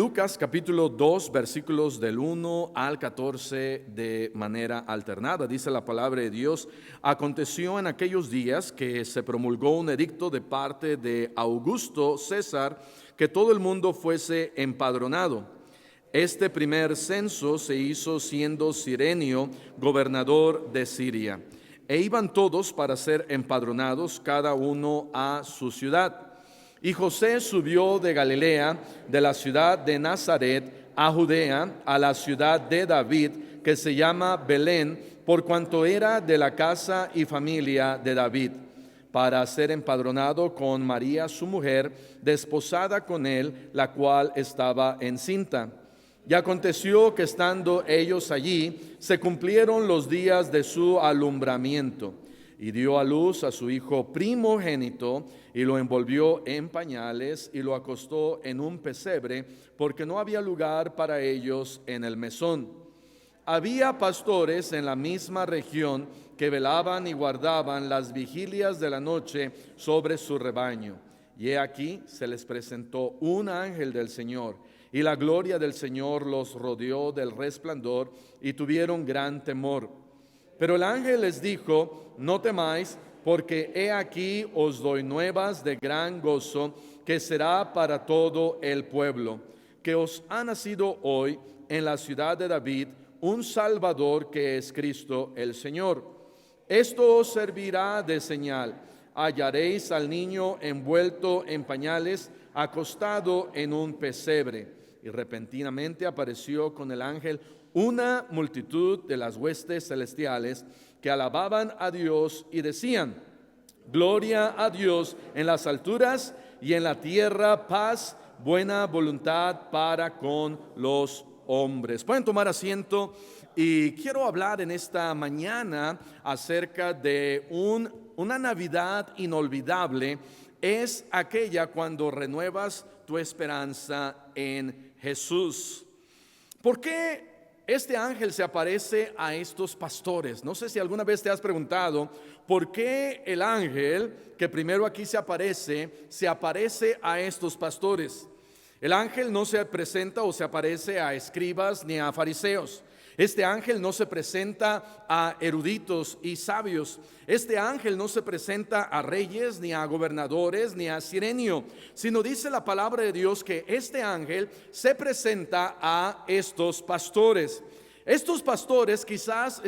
Lucas capítulo 2 versículos del 1 al 14 de manera alternada. Dice la palabra de Dios: aconteció en aquellos días que se promulgó un edicto de parte de Augusto César que todo el mundo fuese empadronado. Este primer censo se hizo siendo Cirenio gobernador de Siria, e iban todos para ser empadronados, cada uno a su ciudad. Y José subió de Galilea, de la ciudad de Nazaret, a Judea, a la ciudad de David, que se llama Belén, por cuanto era de la casa y familia de David, para ser empadronado con María su mujer, desposada con él, la cual estaba encinta. Y aconteció que estando ellos allí, se cumplieron los días de su alumbramiento, y dio a luz a su hijo primogénito, y lo envolvió en pañales, y lo acostó en un pesebre, porque no había lugar para ellos en el mesón. Había pastores en la misma región que velaban y guardaban las vigilias de la noche sobre su rebaño. Y he aquí se les presentó un ángel del Señor, y la gloria del Señor los rodeó del resplandor, y tuvieron gran temor. Pero el ángel les dijo: no temáis, porque he aquí os doy nuevas de gran gozo, que será para todo el pueblo, que os ha nacido hoy en la ciudad de David un Salvador, que es Cristo el Señor. Esto os servirá de señal: hallaréis al niño envuelto en pañales, acostado en un pesebre. Y repentinamente apareció con el ángel una multitud de las huestes celestiales, que alababan a Dios y decían: gloria a Dios en las alturas, y en la tierra paz, buena voluntad para con los hombres. Pueden tomar asiento, y quiero hablar en esta mañana acerca de una Navidad inolvidable. Es aquella cuando renuevas tu esperanza en Jesús. ¿Por qué este ángel se aparece a estos pastores? No sé si alguna vez te has preguntado por qué el ángel que primero aquí se aparece a estos pastores. El ángel no se presenta o se aparece a escribas ni a fariseos. Este ángel no se presenta a eruditos y sabios. Este ángel no se presenta a reyes, ni a gobernadores, ni a Cirenio, sino dice la palabra de Dios que este ángel se presenta a estos pastores. Estos pastores quizás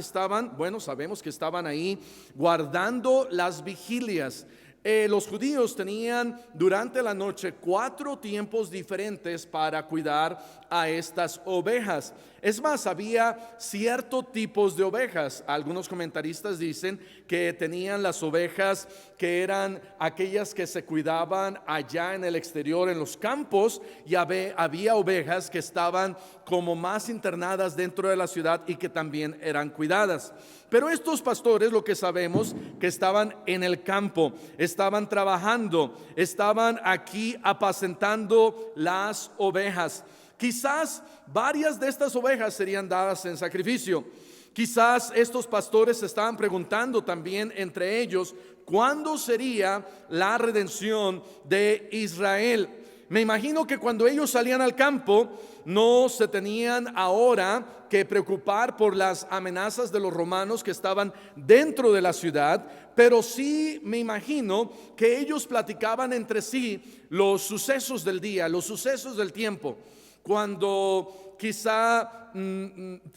sabemos que estaban ahí guardando las vigilias. Los judíos tenían durante la noche 4 tiempos diferentes para cuidar a estas ovejas. Es más, había ciertos tipos de ovejas. Algunos comentaristas dicen que tenían las ovejas que eran aquellas que se cuidaban allá en el exterior, en los campos, y había ovejas que estaban como más internadas dentro de la ciudad y que también eran cuidadas. Pero estos pastores, lo que sabemos, que estaban en el campo, estaban trabajando, estaban aquí apacentando las ovejas. Quizás varias de estas ovejas serían dadas en sacrificio. Quizás estos pastores se estaban preguntando también entre ellos: ¿cuándo sería la redención de Israel? Me imagino que cuando ellos salían al campo, no se tenían ahora que preocupar por las amenazas de los romanos que estaban dentro de la ciudad, pero sí me imagino que ellos platicaban entre sí los sucesos del día, los sucesos del tiempo. Cuando quizá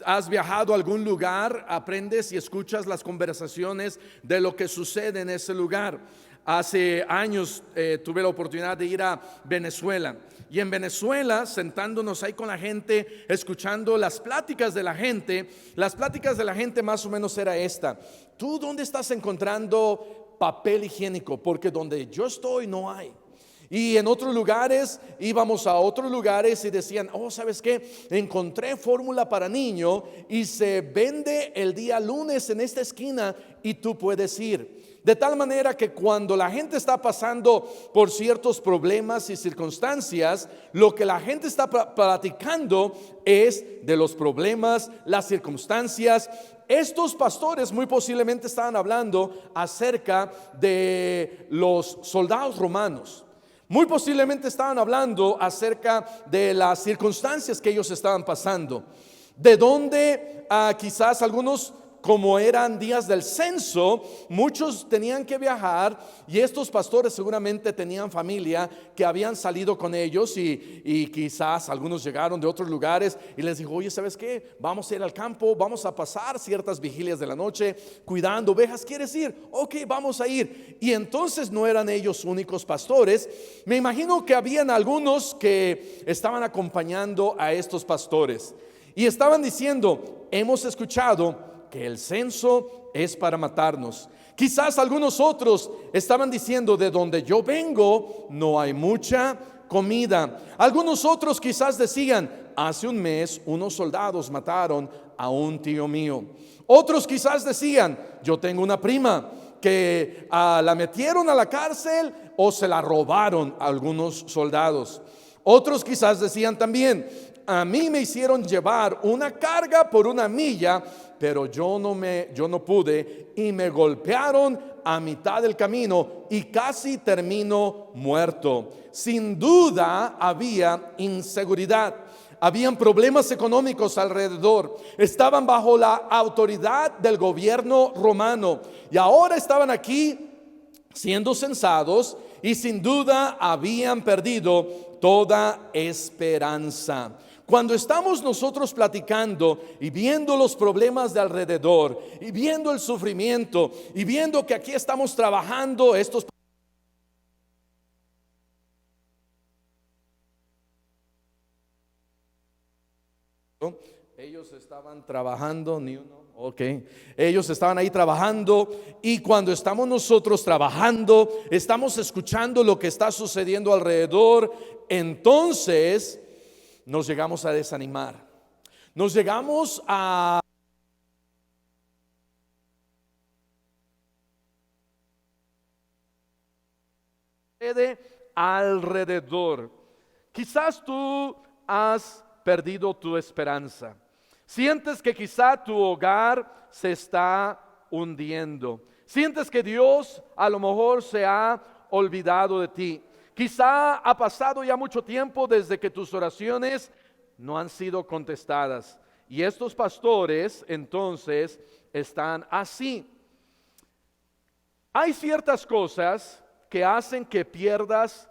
has viajado a algún lugar, aprendes y escuchas las conversaciones de lo que sucede en ese lugar. Hace años tuve la oportunidad de ir a Venezuela, y en Venezuela, sentándonos ahí con la gente, escuchando las pláticas de la gente, más o menos era esta: ¿tú dónde estás encontrando papel higiénico? Porque donde yo estoy no hay. Y en otros lugares, íbamos a otros lugares y decían: oh, ¿sabes qué? Encontré fórmula para niño y se vende el día lunes en esta esquina y tú puedes ir. De tal manera que cuando la gente está pasando por ciertos problemas y circunstancias, lo que la gente está platicando es de los problemas, las circunstancias. Estos pastores muy posiblemente estaban hablando acerca de los soldados romanos. Muy posiblemente estaban hablando acerca de las circunstancias que ellos estaban pasando, de donde quizás algunos, como eran días del censo, muchos tenían que viajar, y estos pastores seguramente tenían familia que habían salido con ellos, y quizás algunos llegaron de otros lugares y les dijo: oye, ¿sabes qué? Vamos a ir al campo, vamos a pasar ciertas vigilias de la noche cuidando ovejas, ¿quieres ir? Ok, vamos a ir. Y entonces no eran ellos únicos pastores. Me imagino que habían algunos que estaban acompañando a estos pastores y estaban diciendo: hemos escuchado que el censo es para matarnos. Quizás algunos otros estaban diciendo: de donde yo vengo no hay mucha comida. Algunos otros quizás decían: hace un mes unos soldados mataron a un tío mío. Otros quizás decían: yo tengo una prima que la metieron a la cárcel o se la robaron a algunos soldados. Otros quizás decían también: a mí me hicieron llevar una carga por una milla, pero yo no pude, y me golpearon a mitad del camino y casi termino muerto. Sin duda había inseguridad, habían problemas económicos alrededor, estaban bajo la autoridad del gobierno romano, y ahora estaban aquí siendo censados, y sin duda habían perdido toda esperanza. Cuando estamos nosotros platicando y viendo los problemas de alrededor, y viendo el sufrimiento, y viendo que aquí estamos trabajando, ellos estaban trabajando, ni uno, ok, ellos estaban ahí trabajando, y cuando estamos nosotros trabajando, estamos escuchando lo que está sucediendo alrededor, entonces nos llegamos a desanimar, nos llegamos a alrededor. Quizás tú has perdido tu esperanza, sientes que quizá tu hogar se está hundiendo, sientes que Dios a lo mejor se ha olvidado de ti. Quizá ha pasado ya mucho tiempo desde que tus oraciones no han sido contestadas, y estos pastores entonces están así. Hay ciertas cosas que hacen que pierdas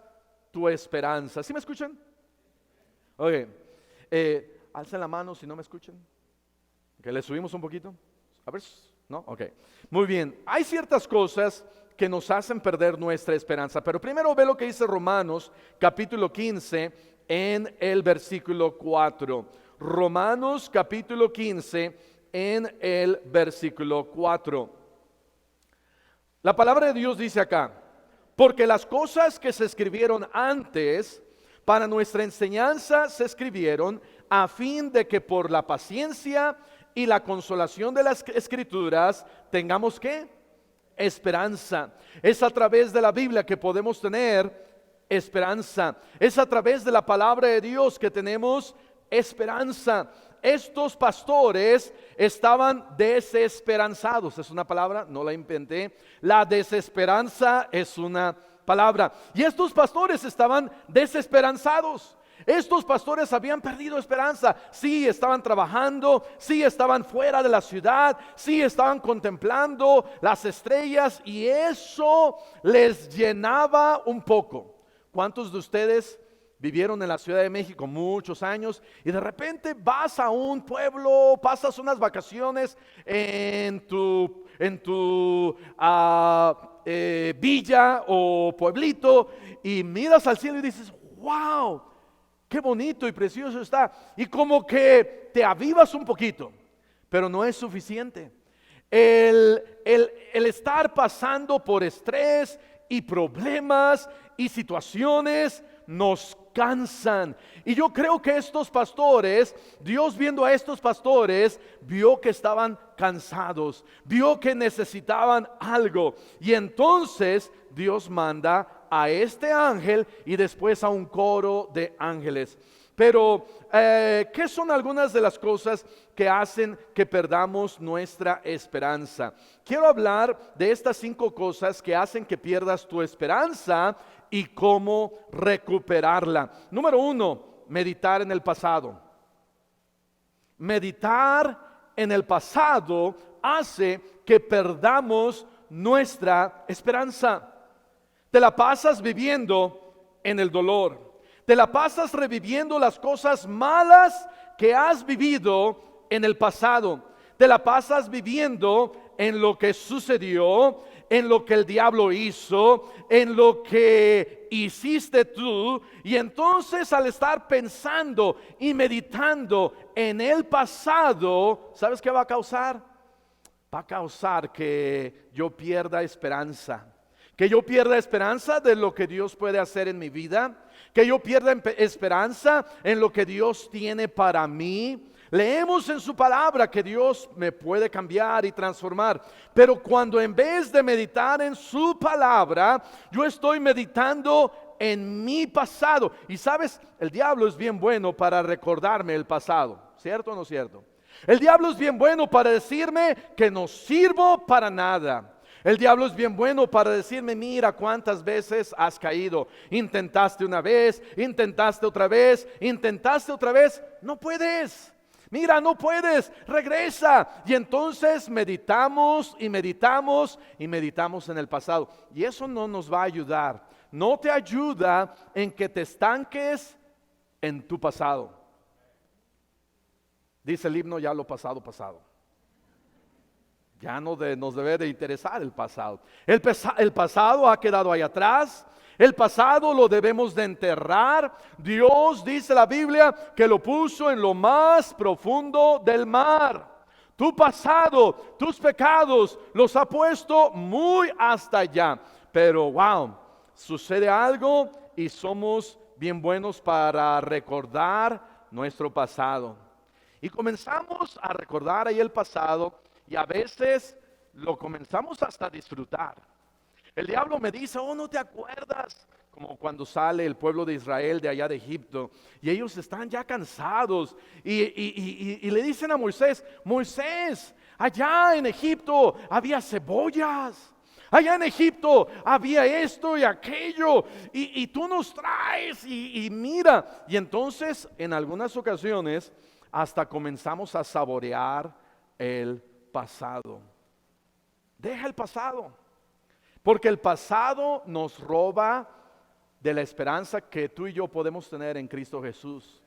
tu esperanza. ¿Sí me escuchan? Ok, alcen la mano si no me escuchan. Que le subimos un poquito. A ver, ¿no? Ok, muy bien. Hay ciertas cosas que nos hacen perder nuestra esperanza, pero primero ve lo que dice Romanos capítulo 15 en el versículo 4. Romanos capítulo 15 en el versículo 4. La palabra de Dios dice acá: porque las cosas que se escribieron antes para nuestra enseñanza se escribieron a fin de que por la paciencia y la consolación de las escrituras tengamos ¿qué? Esperanza. Es a través de la Biblia que podemos tener esperanza. Es a través de la palabra de Dios que tenemos esperanza. Estos pastores estaban desesperanzados. Es una palabra, no la inventé. La desesperanza es una palabra. Y estos pastores estaban desesperanzados. Estos pastores habían perdido esperanza. Sí, estaban trabajando, sí, estaban fuera de la ciudad, sí, estaban contemplando las estrellas, y eso les llenaba un poco. ¿Cuántos de ustedes vivieron en la Ciudad de México muchos años y de repente vas a un pueblo, pasas unas vacaciones en tu villa o pueblito, y miras al cielo y dices: wow, qué bonito y precioso está, y como que te avivas un poquito, pero no es suficiente. El estar pasando por estrés y problemas y situaciones nos cansan. Y yo creo que estos pastores, Dios viendo a estos pastores, vio que estaban cansados, vio que necesitaban algo, y entonces Dios manda a este ángel y después a un coro de ángeles. Pero, ¿qué son algunas de las cosas que hacen que perdamos nuestra esperanza? Quiero hablar de estas 5 cosas que hacen que pierdas tu esperanza y cómo recuperarla. Número 1, meditar en el pasado. Meditar en el pasado hace que perdamos nuestra esperanza. Te la pasas viviendo en el dolor. Te la pasas reviviendo las cosas malas que has vivido en el pasado. Te la pasas viviendo en lo que sucedió, en lo que el diablo hizo, en lo que hiciste tú. Y entonces, al estar pensando y meditando en el pasado, ¿sabes qué va a causar? Va a causar que yo pierda esperanza. Que yo pierda esperanza de lo que Dios puede hacer en mi vida. Que yo pierda esperanza en lo que Dios tiene para mí. Leemos en su palabra que Dios me puede cambiar y transformar. Pero cuando en vez de meditar en su palabra, yo estoy meditando en mi pasado. Y sabes, el diablo es bien bueno para recordarme el pasado. ¿Cierto o no cierto? El diablo es bien bueno para decirme que no sirvo para nada. El diablo es bien bueno para decirme, mira cuántas veces has caído. Intentaste una vez, intentaste otra vez, no puedes. Mira, no puedes, regresa. Y entonces meditamos y meditamos y meditamos en el pasado. Y eso no nos va a ayudar. No te ayuda en que te estanques en tu pasado. Dice el himno, ya lo pasado, pasado. Ya no nos debe de interesar el pasado. El pasado ha quedado ahí atrás. El pasado lo debemos de enterrar. Dios, dice la Biblia, que lo puso en lo más profundo del mar. Tu pasado, tus pecados, los ha puesto muy hasta allá. Pero wow, sucede algo y somos bien buenos para recordar nuestro pasado. Y comenzamos a recordar ahí el pasado. Y a veces lo comenzamos hasta a disfrutar. El diablo me dice, oh, ¿no te acuerdas? Como cuando sale el pueblo de Israel de allá de Egipto. Y ellos están ya cansados. Y le dicen a Moisés, Moisés, allá en Egipto había cebollas. Allá en Egipto había esto y aquello. Y tú nos traes y mira. Y entonces en algunas ocasiones hasta comenzamos a saborear el pasado. Deja el pasado, porque el pasado nos roba de la esperanza que tú y yo podemos tener en Cristo Jesús.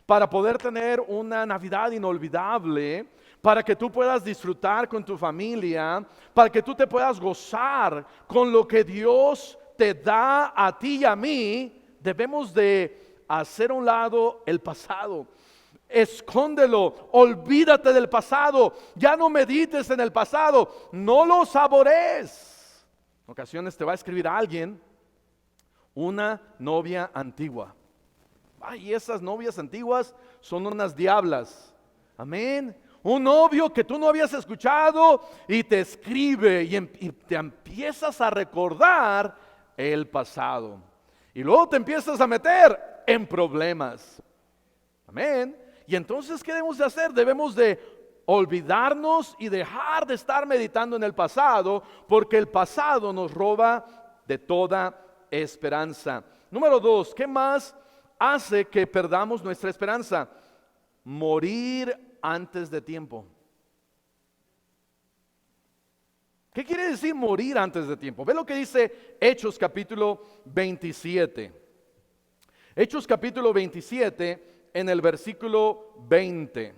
Para poder tener una Navidad inolvidable, para que tú puedas disfrutar con tu familia, para que tú te puedas gozar con lo que Dios te da a ti y a mí, debemos de hacer a un lado el pasado. Escóndelo, olvídate del pasado, ya no medites en el pasado, no lo saborees. En ocasiones te va a escribir a alguien, una novia antigua. Ay, esas novias antiguas son unas diablas. Amén. Un novio que tú no habías escuchado y te escribe y te empiezas a recordar el pasado. Y luego te empiezas a meter en problemas. Amén. Y entonces, ¿qué debemos de hacer? Debemos de olvidarnos y dejar de estar meditando en el pasado, porque el pasado nos roba de toda esperanza. Número 2, ¿qué más hace que perdamos nuestra esperanza? Morir antes de tiempo. ¿Qué quiere decir morir antes de tiempo? Ve lo que dice Hechos capítulo 27. Hechos capítulo 27 en el versículo 20.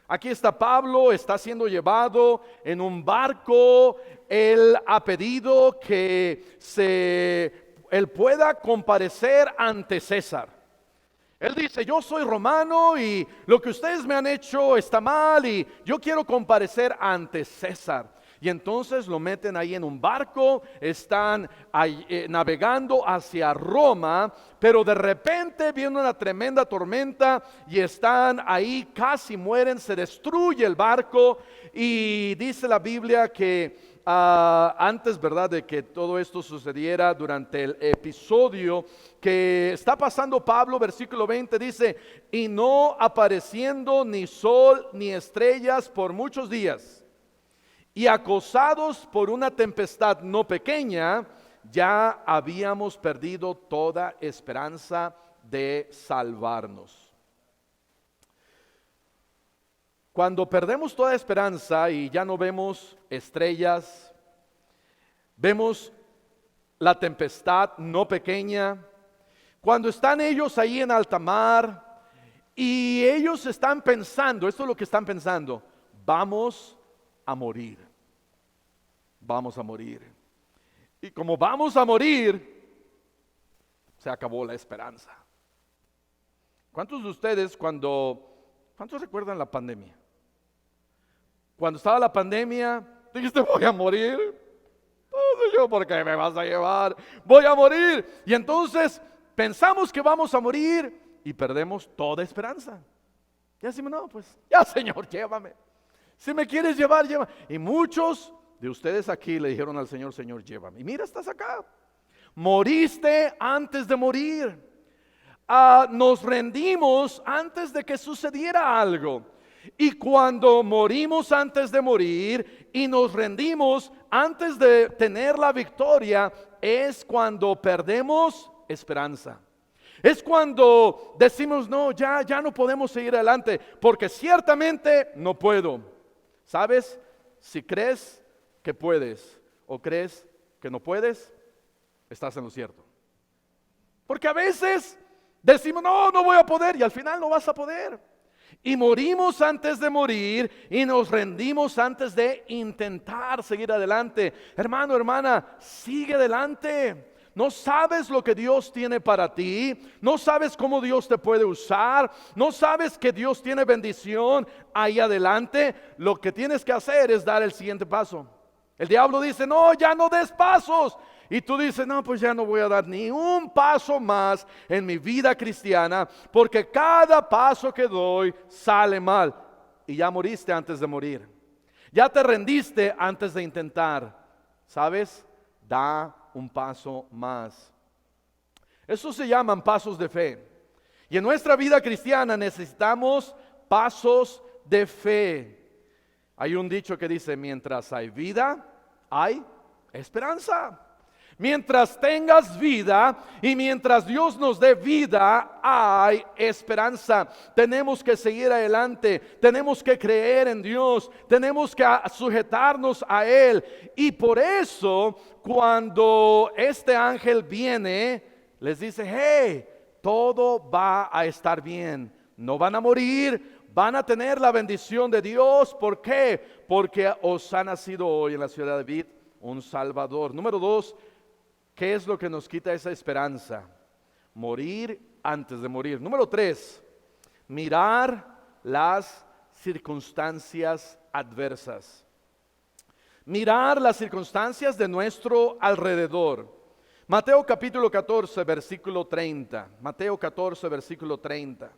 Aquí está Pablo, está siendo llevado en un barco. Él ha pedido que él pueda comparecer ante César. Él dice, yo soy romano y lo que ustedes me han hecho está mal y yo quiero comparecer ante César. Y entonces lo meten ahí en un barco, están ahí, navegando hacia Roma, pero de repente viene una tremenda tormenta y están ahí, casi mueren, se destruye el barco y dice la Biblia que antes, ¿verdad?, de que todo esto sucediera, durante el episodio que está pasando Pablo, versículo 20 dice, y no apareciendo ni sol ni estrellas por muchos días, y acosados por una tempestad no pequeña, ya habíamos perdido toda esperanza de salvarnos. Cuando perdemos toda esperanza y ya no vemos estrellas, vemos la tempestad no pequeña, cuando están ellos ahí en alta mar y ellos están pensando, esto es lo que están pensando, vamos a morir, vamos a morir. Y como vamos a morir, se acabó la esperanza. ¿Cuántos de ustedes cuántos recuerdan la pandemia? Cuando estaba la pandemia, dijiste, voy a morir. No sé yo por qué me vas a llevar. Voy a morir. Y entonces pensamos que vamos a morir y perdemos toda esperanza. Y decimos, no, pues ya, Señor, llévame. Si me quieres llevar, llévame. Y muchos de ustedes aquí le dijeron al Señor, Señor, llévame. Y mira, estás acá. Moriste antes de morir. Nos rendimos antes de que sucediera algo. Y cuando morimos antes de morir y nos rendimos antes de tener la victoria, es cuando perdemos esperanza. Es cuando decimos, no, ya no podemos seguir adelante, porque ciertamente no puedo. ¿Sabes? Si crees que puedes o crees que no puedes, estás en lo cierto. Porque a veces decimos, no voy a poder, y al final no vas a poder. Y morimos antes de morir y nos rendimos antes de intentar seguir adelante. Hermano, hermana, sigue adelante. No sabes lo que Dios tiene para ti, no sabes cómo Dios te puede usar, no sabes que Dios tiene bendición ahí adelante. Lo que tienes que hacer es dar el siguiente paso. El diablo dice, no, ya no des pasos. Y tú dices, no, pues ya no voy a dar ni un paso más en mi vida cristiana, porque cada paso que doy sale mal. Y ya moriste antes de morir. Ya te rendiste antes de intentar. ¿Sabes? Da un paso más. Eso se llaman pasos de fe. Y en nuestra vida cristiana necesitamos pasos de fe. Hay un dicho que dice, mientras hay vida, hay esperanza. Mientras tengas vida y mientras Dios nos dé vida, hay esperanza. Tenemos que seguir adelante, tenemos que creer en Dios, tenemos que sujetarnos a Él. Y por eso, cuando este ángel viene, les dice, hey, todo va a estar bien, no van a morir, van a tener la bendición de Dios. ¿Por qué? Porque os ha nacido hoy en la ciudad de David un Salvador. Número 2, ¿qué es lo que nos quita esa esperanza? Morir antes de morir. Número 3, mirar las circunstancias adversas. Mirar las circunstancias de nuestro alrededor. Mateo capítulo 14, versículo 30. Mateo 14, versículo 30.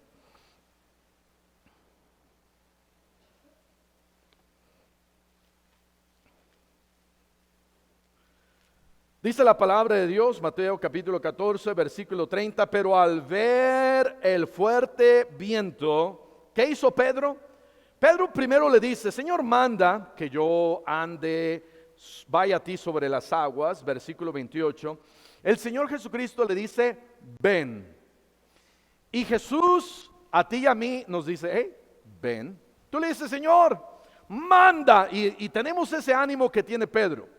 Dice la palabra de Dios, Mateo capítulo 14, versículo 30, pero al ver el fuerte viento, ¿qué hizo Pedro? Pedro primero le dice, Señor, manda que yo vaya a ti sobre las aguas, versículo 28. El Señor Jesucristo le dice, ven. Y Jesús a ti y a mí nos dice, hey, ven. Tú le dices, Señor, manda. Y tenemos ese ánimo que tiene Pedro.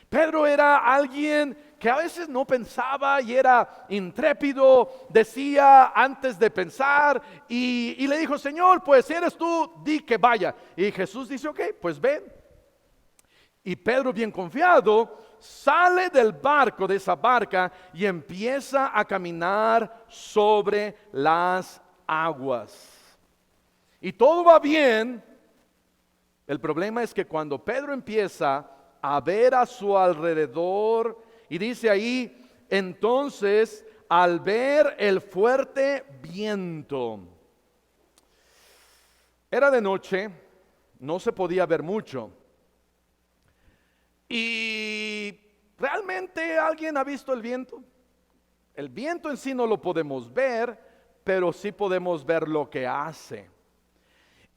Pedro era alguien que a veces no pensaba y era intrépido, decía antes de pensar y le dijo, Señor, pues si eres tú, di que vaya. Y Jesús dice, ok, pues ven. Y Pedro, bien confiado, sale del barco, de esa barca, y empieza a caminar sobre las aguas. Y todo va bien. El problema es que cuando Pedro empieza a ver a su alrededor, y dice ahí, entonces al ver el fuerte viento, era de noche, no se podía ver mucho. ¿Y realmente alguien ha visto el viento? El viento en sí no lo podemos ver, pero sí podemos ver lo que hace.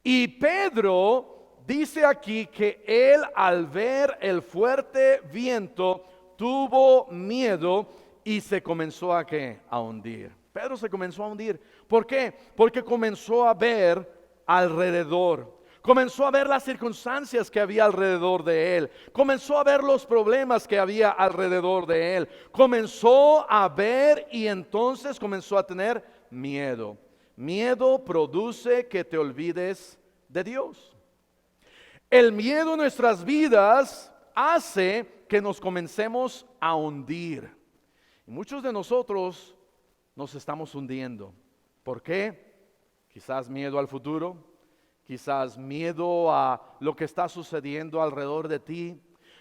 Y Pedro dice aquí que él, al ver el fuerte viento, tuvo miedo y se comenzó a ¿qué? A hundir. Pedro se comenzó a hundir. ¿Por qué? Porque comenzó a ver alrededor. Comenzó a ver las circunstancias que había alrededor de él. Comenzó a ver los problemas que había alrededor de él. Comenzó a ver y entonces comenzó a tener miedo. Miedo produce que te olvides de Dios. El miedo en nuestras vidas hace que nos comencemos a hundir. Y muchos de nosotros nos estamos hundiendo. ¿Por qué? Quizás miedo al futuro. Quizás miedo a lo que está sucediendo alrededor de ti.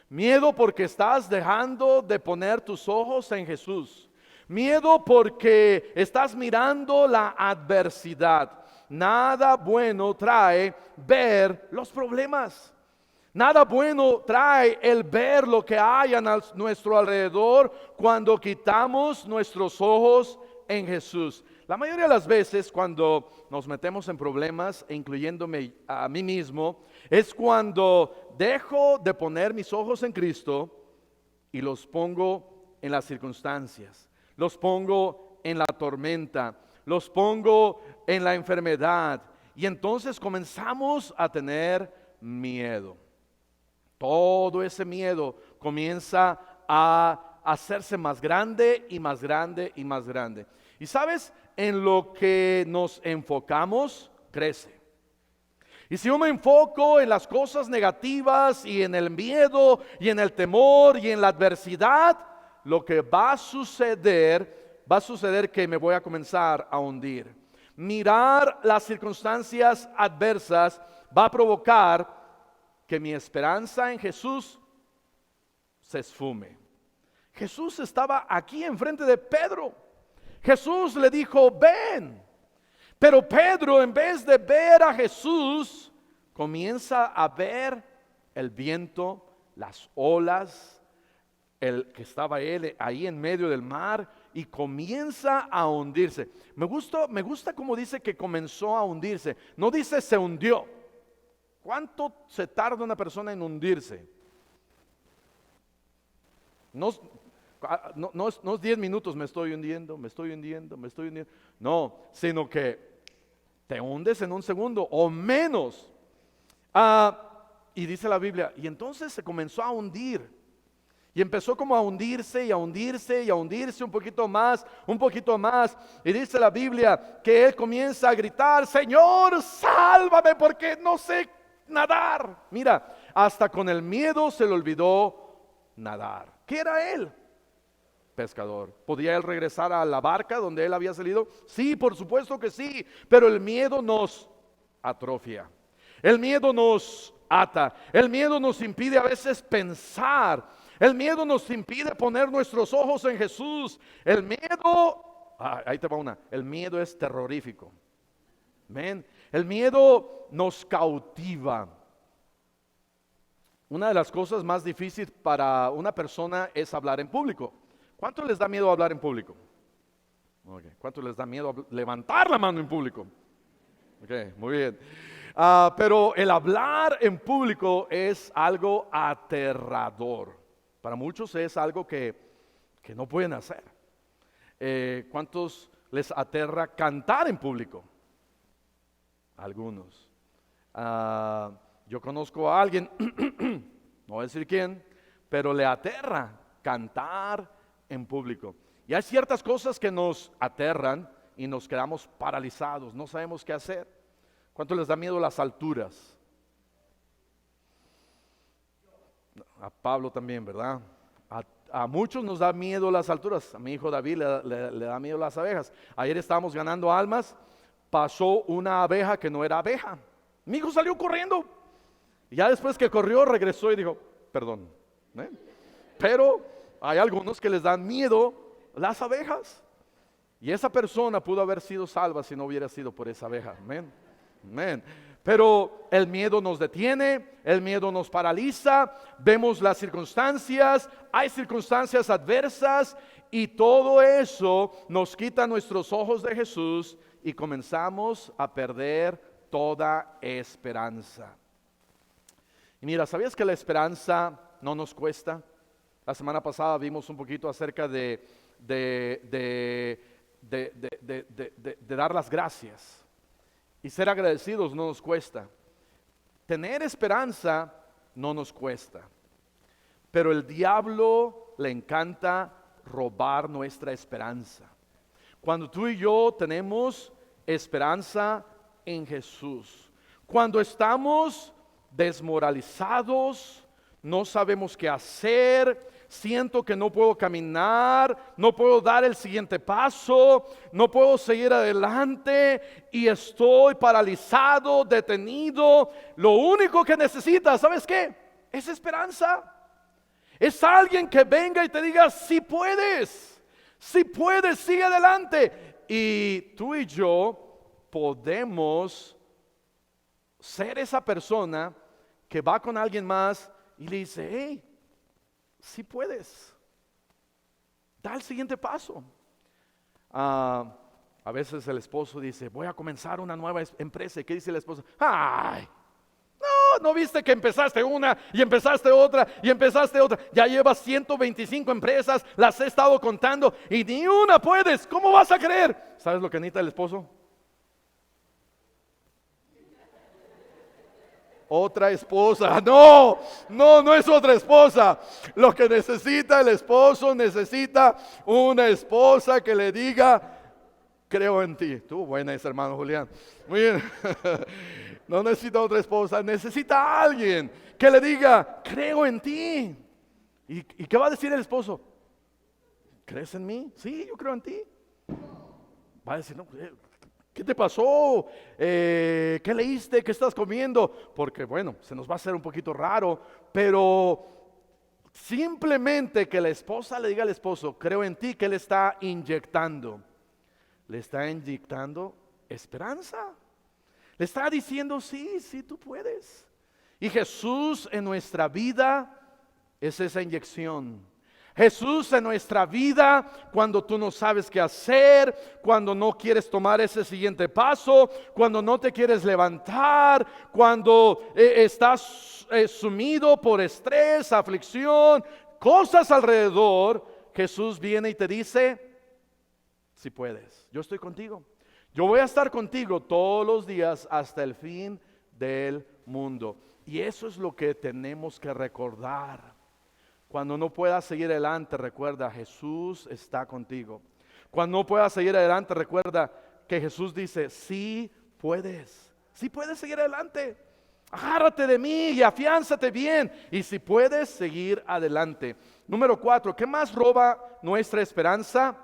Miedo porque estás dejando de poner tus ojos en Jesús. Miedo porque estás mirando la adversidad. Nada bueno trae ver los problemas. Nada bueno trae el ver lo que hay a nuestro alrededor cuando quitamos nuestros ojos en Jesús. La mayoría de las veces cuando nos metemos en problemas, incluyéndome a mí mismo, es cuando dejo de poner mis ojos en Cristo y los pongo en las circunstancias, los pongo en la tormenta, los pongo en la enfermedad, y entonces comenzamos a tener miedo. Todo ese miedo comienza a hacerse más grande y más grande y más grande. Y sabes, en lo que nos enfocamos, crece. Y si yo me enfoco en las cosas negativas y en el miedo y en el temor y en la adversidad, lo que va a suceder que me voy a comenzar a hundir. Mirar las circunstancias adversas va a provocar que mi esperanza en Jesús se esfume. Jesús estaba aquí enfrente de Pedro. Jesús le dijo, ven. Pero Pedro, en vez de ver a Jesús, comienza a ver el viento, las olas, el que estaba él ahí en medio del mar, y comienza a hundirse. Me gusta cómo dice que comenzó a hundirse. No dice se hundió. ¿Cuánto se tarda una persona en hundirse? No es 10 minutos, me estoy hundiendo. No, sino que te hundes en un segundo o menos. Y dice la Biblia, y entonces se comenzó a hundir. Y empezó como a hundirse y a hundirse y a hundirse un poquito más. Y dice la Biblia que él comienza a gritar, Señor, sálvame porque no sé nadar. Mira, hasta con el miedo se le olvidó nadar. ¿Qué era él? Pescador. ¿Podía él regresar a la barca donde él había salido? Sí, por supuesto que sí, pero el miedo nos atrofia. El miedo nos ata. El miedo nos impide a veces pensar. El miedo nos impide poner nuestros ojos en Jesús. El miedo, ahí te va una. El miedo es terrorífico. Amén. El miedo nos cautiva. Una de las cosas más difíciles para una persona es hablar en público. ¿Cuánto les da miedo hablar en público? Okay. ¿Cuánto les da miedo levantar la mano en público? Ok, muy bien. Pero el hablar en público es algo aterrador. Para muchos es algo que no pueden hacer. ¿Cuántos les aterra cantar en público? Algunos. Yo conozco a alguien, no voy a decir quién, pero le aterra cantar en público. Y hay ciertas cosas que nos aterran y nos quedamos paralizados, no sabemos qué hacer. ¿Cuánto les da miedo las alturas? A Pablo también, ¿verdad? A muchos nos da miedo las alturas. A mi hijo David le da miedo las abejas. Ayer estábamos ganando almas, pasó una abeja que no era abeja. Mi hijo salió corriendo. Y ya después que corrió, regresó y dijo, perdón. Pero hay algunos que les dan miedo las abejas. Y esa persona pudo haber sido salva si no hubiera sido por esa abeja. Amén. Amén. Pero el miedo nos detiene, el miedo nos paraliza, vemos las circunstancias, hay circunstancias adversas y todo eso nos quita nuestros ojos de Jesús y comenzamos a perder toda esperanza. Y mira, ¿sabías que la esperanza no nos cuesta? La semana pasada vimos un poquito acerca de dar las gracias. Y ser agradecidos no nos cuesta. Tener esperanza no nos cuesta. Pero el diablo le encanta robar nuestra esperanza. Cuando tú y yo tenemos esperanza en Jesús, cuando estamos desmoralizados, no sabemos qué hacer, siento que no puedo caminar, no puedo dar el siguiente paso, no puedo seguir adelante y estoy paralizado, detenido. Lo único que necesitas, ¿sabes qué? Es esperanza. Es alguien que venga y te diga, si puedes, sigue adelante. Y tú y yo podemos ser esa persona que va con alguien más y le dice, hey, si puedes, da el siguiente paso. A veces el esposo dice, voy a comenzar una nueva empresa. ¿Y qué dice el esposo? Ay, no viste que empezaste una y empezaste otra y empezaste otra. Ya llevas 125 empresas, las he estado contando y ni una puedes. ¿Cómo vas a creer? ¿Sabes lo que necesita el esposo? Otra esposa. No es otra esposa. Lo que necesita el esposo, necesita una esposa que le diga, creo en ti. Tú buena ese hermano Julián. Muy bien. No necesita otra esposa, necesita a alguien que le diga, creo en ti. ¿Y qué va a decir el esposo? ¿Crees en mí? Sí, yo creo en ti. Va a decir, no, ¿qué te pasó? ¿Qué leíste? ¿Qué estás comiendo? Porque bueno, se nos va a hacer un poquito raro, pero simplemente que la esposa le diga al esposo, creo en ti, ¿qué le está inyectando? Le está inyectando esperanza. Le está diciendo, sí, tú puedes. Y Jesús en nuestra vida es esa inyección. Jesús en nuestra vida, cuando tú no sabes qué hacer, cuando no quieres tomar ese siguiente paso, cuando no te quieres levantar, cuando estás sumido por estrés, aflicción, cosas alrededor, Jesús viene y te dice, si puedes, yo estoy contigo. Yo voy a estar contigo todos los días hasta el fin del mundo. Y eso es lo que tenemos que recordar. Cuando no puedas seguir adelante, recuerda, Jesús está contigo. Cuando no puedas seguir adelante, recuerda que Jesús dice, sí puedes seguir adelante. Agárrate de mí y afiánzate bien. Y si puedes seguir adelante. Número 4, ¿qué más roba nuestra esperanza?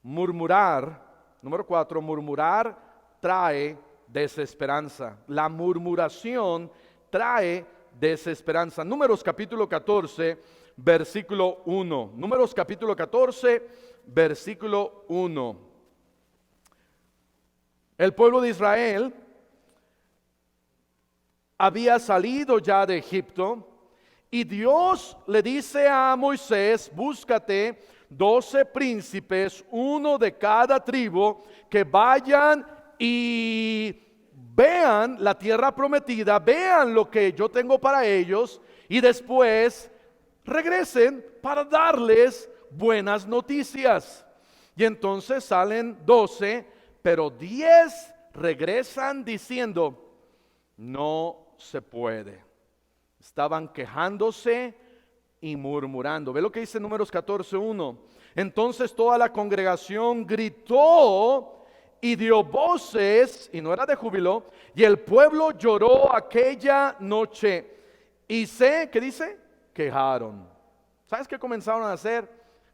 Murmurar. Número 4, murmurar trae desesperanza. La murmuración trae desesperanza. Números capítulo 14, versículo 1. Números capítulo 14, versículo 1. El pueblo de Israel había salido ya de Egipto y Dios le dice a Moisés, búscate 12 príncipes, uno de cada tribu, que vayan y vean la tierra prometida, vean lo que yo tengo para ellos y después regresen para darles buenas noticias. Y entonces salen 12, pero 10 regresan diciendo, no se puede. Estaban quejándose y murmurando. Ve lo que dice Números 14:1. Entonces toda la congregación gritó y dio voces, y no era de júbilo, y el pueblo lloró aquella noche. Y ¿qué dice? Quejaron. ¿Sabes qué comenzaron a hacer?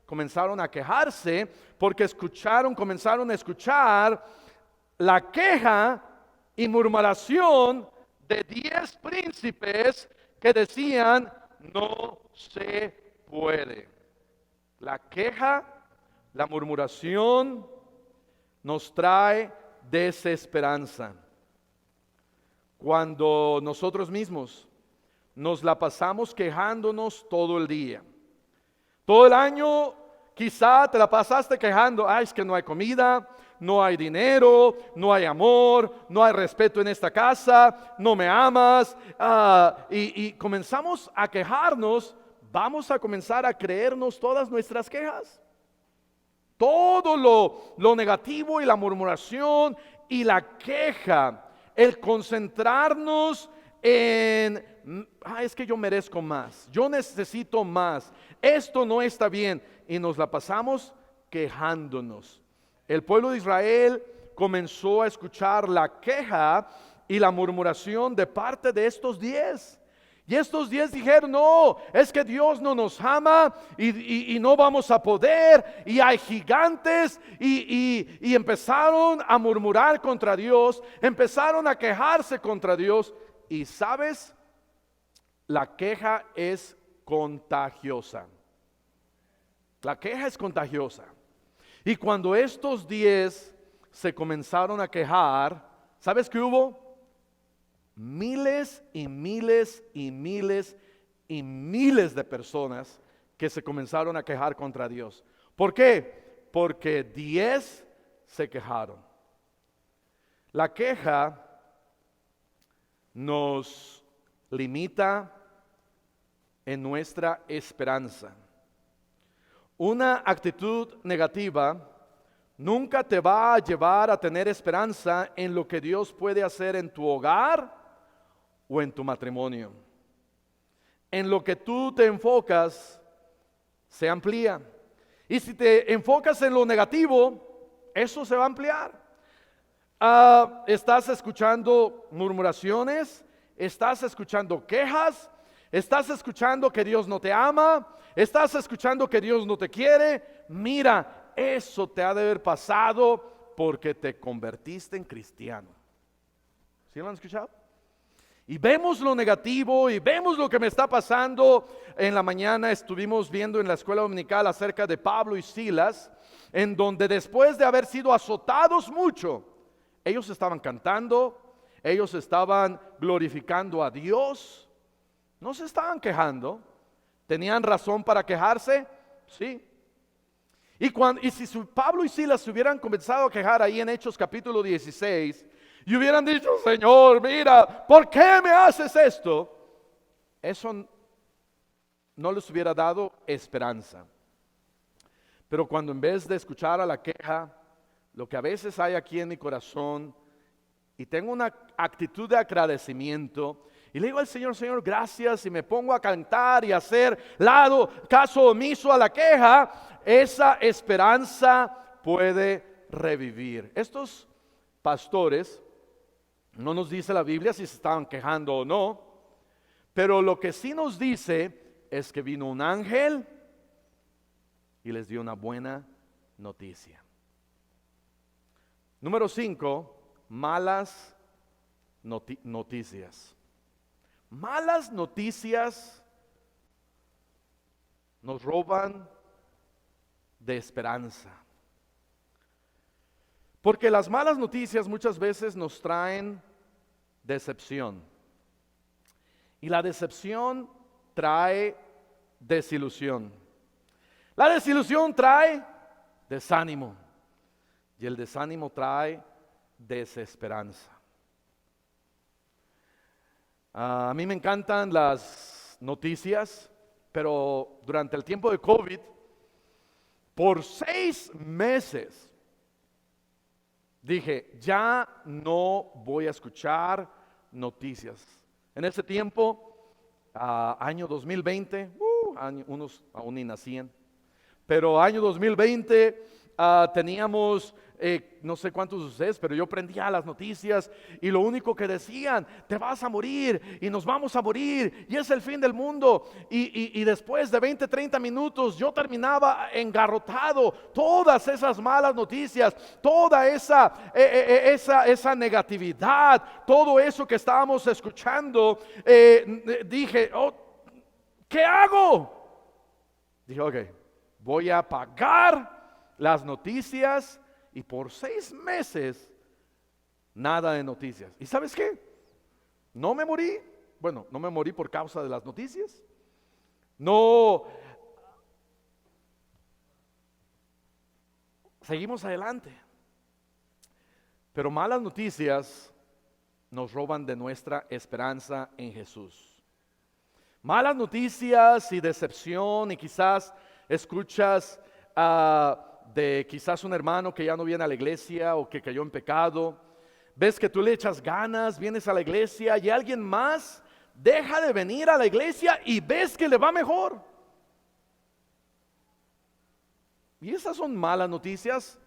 Comenzaron a quejarse porque comenzaron a escuchar la queja y murmuración de 10 príncipes que decían, no se puede. La queja, la murmuración nos trae desesperanza. cuando nosotros mismos nos la pasamos quejándonos todo el día. Todo el año quizá te la pasaste quejando, es que no hay comida, no hay dinero, no hay amor, no hay respeto en esta casa, no me amas, y comenzamos a quejarnos. Vamos a comenzar a creernos todas nuestras quejas. Todo lo negativo y la murmuración y la queja, el concentrarnos en, es que yo merezco más, yo necesito más, esto no está bien, y nos la pasamos quejándonos. El pueblo de Israel comenzó a escuchar la queja y la murmuración de parte de estos 10. Y estos 10 dijeron, no, es que Dios no nos ama y no vamos a poder, y hay gigantes, y empezaron a murmurar contra Dios, empezaron a quejarse contra Dios. Y sabes, la queja es contagiosa. La queja es contagiosa. Y cuando estos 10 se comenzaron a quejar, ¿sabes qué hubo? Miles y miles y miles y miles de personas que se comenzaron a quejar contra Dios. ¿Por qué? Porque 10 se quejaron. La queja nos limita en nuestra esperanza. Una actitud negativa nunca te va a llevar a tener esperanza en lo que Dios puede hacer en tu hogar o en tu matrimonio. En lo que tú te enfocas se amplía. Y si te enfocas en lo negativo, eso se va a ampliar. Estás escuchando murmuraciones, estás escuchando quejas, estás escuchando que Dios no te ama, estás escuchando que Dios no te quiere. Mira, eso te ha de haber pasado porque te convertiste en cristiano. ¿Sí lo han escuchado? Y vemos lo negativo y vemos lo que me está pasando. En la mañana estuvimos viendo en la escuela dominical acerca de Pablo y Silas, en donde después de haber sido azotados mucho, ellos estaban cantando, ellos estaban glorificando a Dios, no se estaban quejando. ¿Tenían razón para quejarse? Sí. Y si Pablo y Silas se hubieran comenzado a quejar ahí en Hechos capítulo 16 y hubieran dicho, Señor, mira, ¿por qué me haces esto? Eso no les hubiera dado esperanza. Pero cuando en vez de escuchar a la queja, lo que a veces hay aquí en mi corazón, y tengo una actitud de agradecimiento, y le digo al Señor, Señor, gracias, y me pongo a cantar y a hacer caso omiso a la queja, esa esperanza puede revivir. Estos pastores, no nos dice la Biblia si se estaban quejando o no, pero lo que sí nos dice es que vino un ángel y les dio una buena noticia. Número 5, malas noticias. Malas noticias nos roban de esperanza. Porque las malas noticias muchas veces nos traen decepción. Y la decepción trae desilusión. La desilusión trae desánimo. Y el desánimo trae desesperanza. A mí me encantan las noticias, pero durante el tiempo de COVID, por 6 meses, dije, ya no voy a escuchar noticias. En ese tiempo, año 2020, unos aún ni nacían, pero año 2020 teníamos, no sé cuántos de ustedes, pero yo prendía las noticias y lo único que decían, te vas a morir y nos vamos a morir y es el fin del mundo. Y después de 20, 30 minutos yo terminaba engarrotado. Todas esas malas noticias, toda esa negatividad, todo eso que estábamos escuchando, dije, ¿qué hago? Dije, ok, voy a apagar las noticias. Y por 6 meses, nada de noticias. ¿Y sabes qué? No me morí. Bueno, no me morí por causa de las noticias. No, seguimos adelante. Pero malas noticias nos roban de nuestra esperanza en Jesús. Malas noticias y decepción, y quizás escuchas de quizás un hermano que ya no viene a la iglesia o que cayó en pecado. Ves que tú le echas ganas, vienes a la iglesia y alguien más deja de venir a la iglesia y ves que le va mejor. Y esas son malas noticias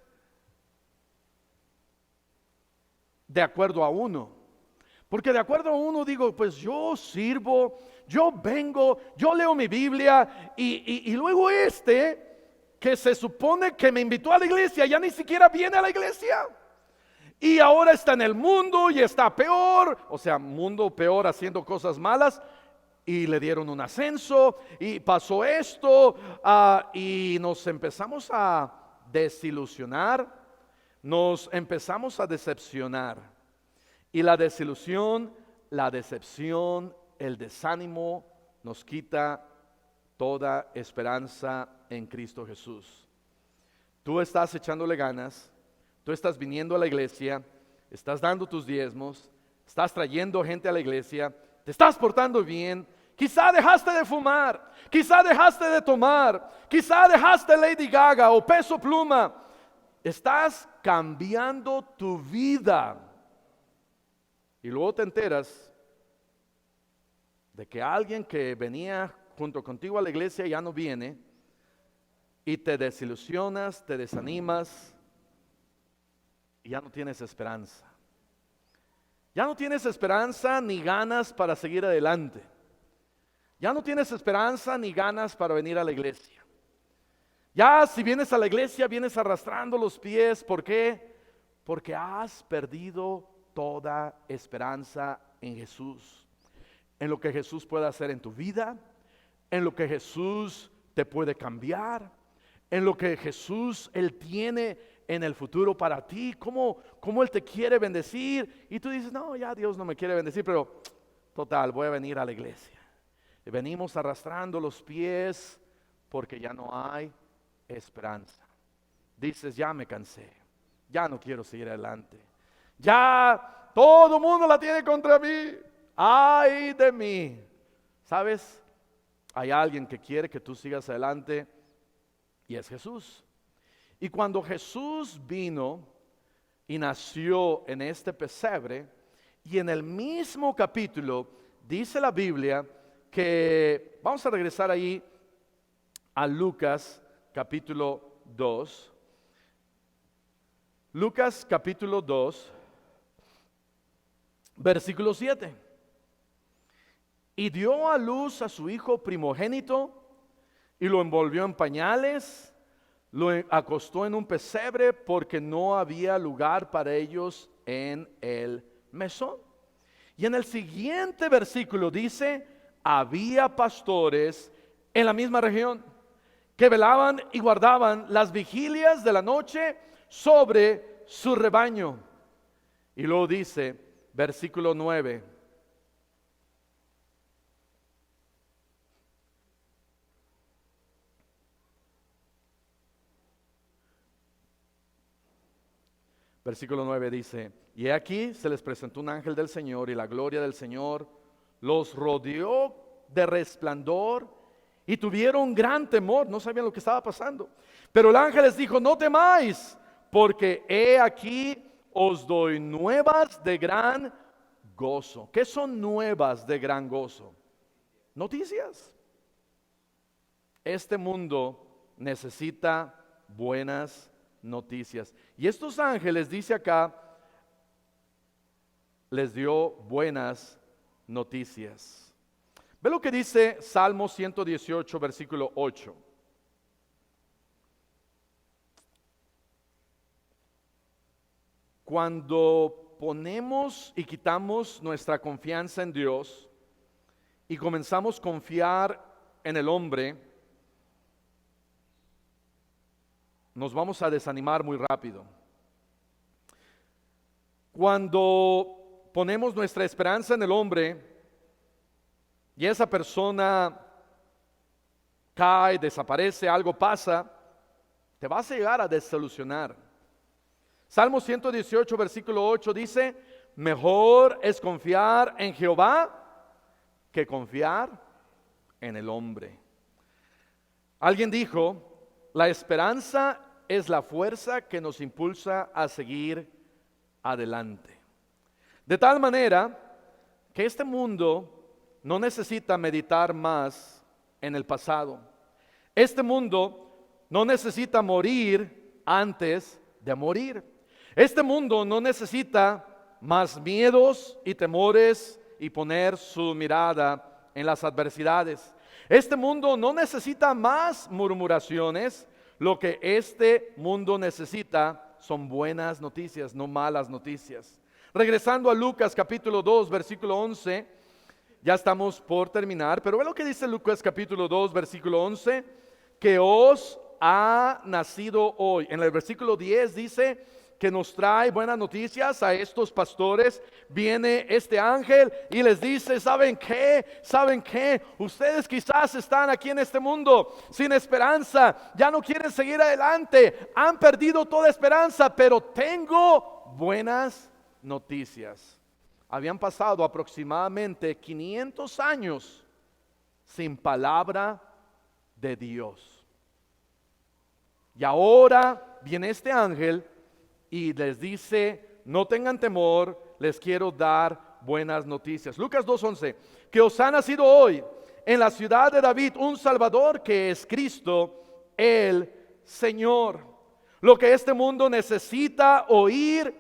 de acuerdo a uno. Porque de acuerdo a uno digo, pues yo sirvo, yo vengo, yo leo mi Biblia y luego que se supone que me invitó a la iglesia ya ni siquiera viene a la iglesia. Y ahora está en el mundo y está peor, o sea, mundo peor haciendo cosas malas. Y le dieron un ascenso y pasó esto, y nos empezamos a desilusionar, nos empezamos a decepcionar. Y la desilusión, la decepción, el desánimo nos quita toda esperanza en Cristo Jesús. Tú estás echándole ganas, tú estás viniendo a la iglesia, estás dando tus diezmos, estás trayendo gente a la iglesia, te estás portando bien. Quizá dejaste de fumar, quizá dejaste de tomar, quizá dejaste Lady Gaga o Peso Pluma. Estás cambiando tu vida. Y luego te enteras de que alguien que venía junto contigo a la iglesia ya no viene, y te desilusionas, te desanimas y ya no tienes esperanza. Ya no tienes esperanza ni ganas para seguir adelante. Ya no tienes esperanza ni ganas para venir a la iglesia. Ya si vienes a la iglesia vienes arrastrando los pies. ¿Por qué? Porque has perdido toda esperanza en Jesús, en lo que Jesús puede hacer en tu vida, en lo que Jesús te puede cambiar, en lo que Jesús Él tiene en el futuro para ti, cómo Él te quiere bendecir. Y tú dices, no, ya Dios no me quiere bendecir, pero total, voy a venir a la iglesia. Y venimos arrastrando los pies porque ya no hay esperanza. Dices, ya me cansé, ya no quiero seguir adelante. Ya todo el mundo la tiene contra mí. Ay de mí. ¿Sabes? Hay alguien que quiere que tú sigas adelante y es Jesús. Y cuando Jesús vino y nació en este pesebre, y en el mismo capítulo dice la Biblia que, vamos a regresar ahí a Lucas capítulo 2. Lucas capítulo 2. Versículo 7. Y dio a luz a su hijo primogénito y lo envolvió en pañales, lo acostó en un pesebre porque no había lugar para ellos en el mesón. Y en el siguiente versículo dice, había pastores en la misma región que velaban y guardaban las vigilias de la noche sobre su rebaño. Y luego dice, versículo 9. Versículo 9 dice, y aquí se les presentó un ángel del Señor y la gloria del Señor los rodeó de resplandor y tuvieron gran temor, no sabían lo que estaba pasando. Pero el ángel les dijo, no temáis, porque he aquí os doy nuevas de gran gozo. ¿Qué son nuevas de gran gozo? Noticias. Este mundo necesita buenas noticias. Y estos ángeles, dice acá, les dio buenas noticias. Ve lo que dice Salmo 118, versículo 8. Cuando ponemos y quitamos nuestra confianza en Dios y comenzamos a confiar en el hombre, nos vamos a desanimar muy rápido. Cuando ponemos nuestra esperanza en el hombre y esa persona cae, desaparece, algo pasa, te vas a llegar a desilusionar. Salmo 118, versículo 8 dice: mejor es confiar en Jehová que confiar en el hombre. Alguien dijo: la esperanza es la fuerza que nos impulsa a seguir adelante. De tal manera que este mundo no necesita meditar más en el pasado. Este mundo no necesita morir antes de morir. Este mundo no necesita más miedos y temores y poner su mirada en las adversidades. Este mundo no necesita más murmuraciones. Lo que este mundo necesita son buenas noticias, no malas noticias. Regresando a Lucas capítulo 2, versículo 11, ya estamos por terminar, pero ve lo que dice Lucas capítulo 2, versículo 11, que os ha nacido hoy. En el versículo 10 dice que nos trae buenas noticias a estos pastores. Viene este ángel y les dice: ¿saben qué? ¿Saben qué? Ustedes quizás están aquí en este mundo sin esperanza, ya no quieren seguir adelante, han perdido toda esperanza, pero tengo buenas noticias. Habían pasado aproximadamente 500 años sin palabra de Dios. Y ahora viene este ángel y les dice: no tengan temor, les quiero dar buenas noticias. Lucas 2:11, que os ha nacido hoy en la ciudad de David un Salvador, que es Cristo el Señor. Lo que este mundo necesita oír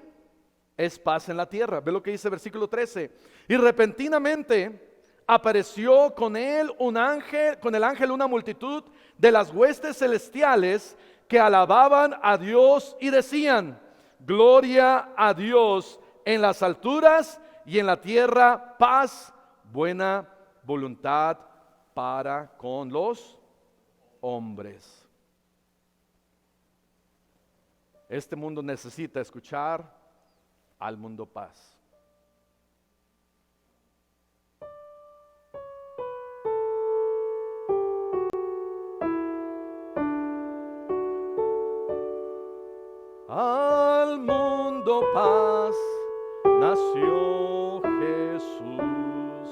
es paz en la tierra. Ve lo que dice versículo 13. Y repentinamente apareció con él un ángel, con el ángel una multitud de las huestes celestiales que alababan a Dios y decían: gloria a Dios en las alturas y en la tierra paz, buena voluntad para con los hombres. Este mundo necesita escuchar al mundo paz. Al mundo paz nació Jesús,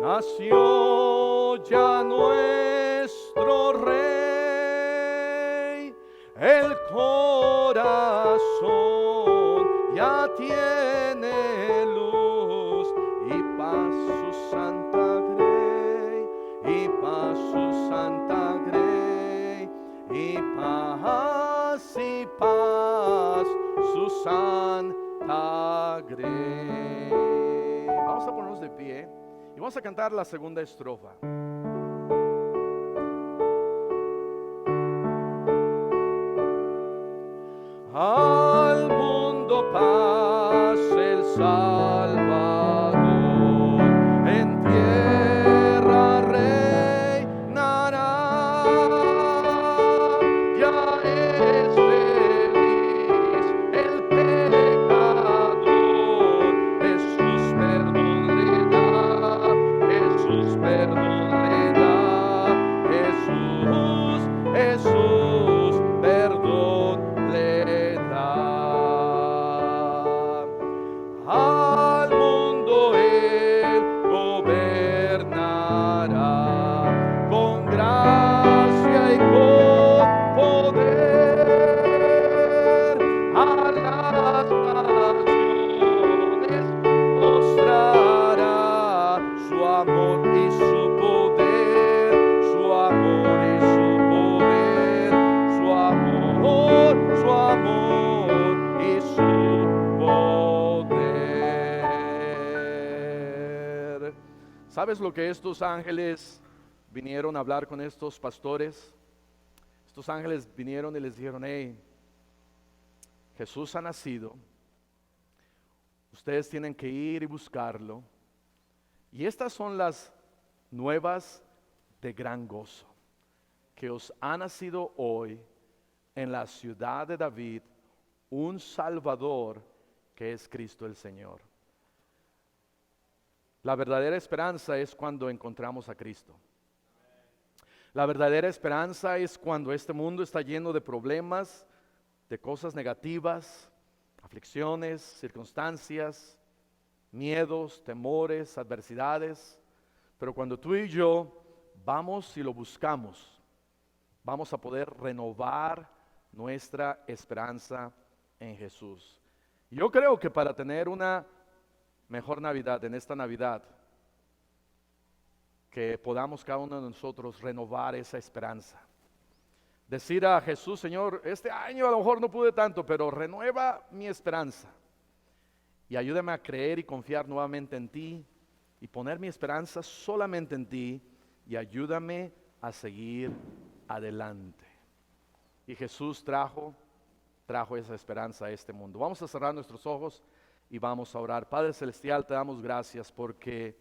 nació ya nuestro Rey. El corazón ya tiene luz y paz su santa grey, y paz su santa grey, y paz su santa grey. Vamos a ponernos de pie y vamos a cantar la segunda estrofa. Al mundo paz el Salvador, en tierra reinará. Ya es feliz el pecador, Jesús perdón le da, Jesús perdón le da, Jesús perdón le da. Al mundo él gobernará con gracia y con poder. A las naciones mostrará su amor y su poder, su amor y su poder, su amor y su poder. ¿Sabes lo que estos ángeles vinieron a hablar con estos pastores? Estos ángeles vinieron y les dijeron: hey, Jesús ha nacido, ustedes tienen que ir y buscarlo, y estas son las nuevas de gran gozo, que os ha nacido hoy en la ciudad de David un Salvador, que es Cristo el Señor. La verdadera esperanza es cuando encontramos a Cristo. La verdadera esperanza es cuando este mundo está lleno de problemas, de cosas negativas, aflicciones, circunstancias, miedos, temores, adversidades. Pero cuando tú y yo vamos y lo buscamos, vamos a poder renovar nuestra esperanza en Jesús. Yo creo que para tener una mejor Navidad, en esta Navidad, que podamos cada uno de nosotros renovar esa esperanza. Decir a Jesús: Señor, este año a lo mejor no pude tanto, pero renueva mi esperanza. Y ayúdame a creer y confiar nuevamente en ti y poner mi esperanza solamente en ti, y ayúdame a seguir adelante. Y Jesús trajo esa esperanza a este mundo. Vamos a cerrar nuestros ojos y vamos a orar. Padre Celestial, te damos gracias porque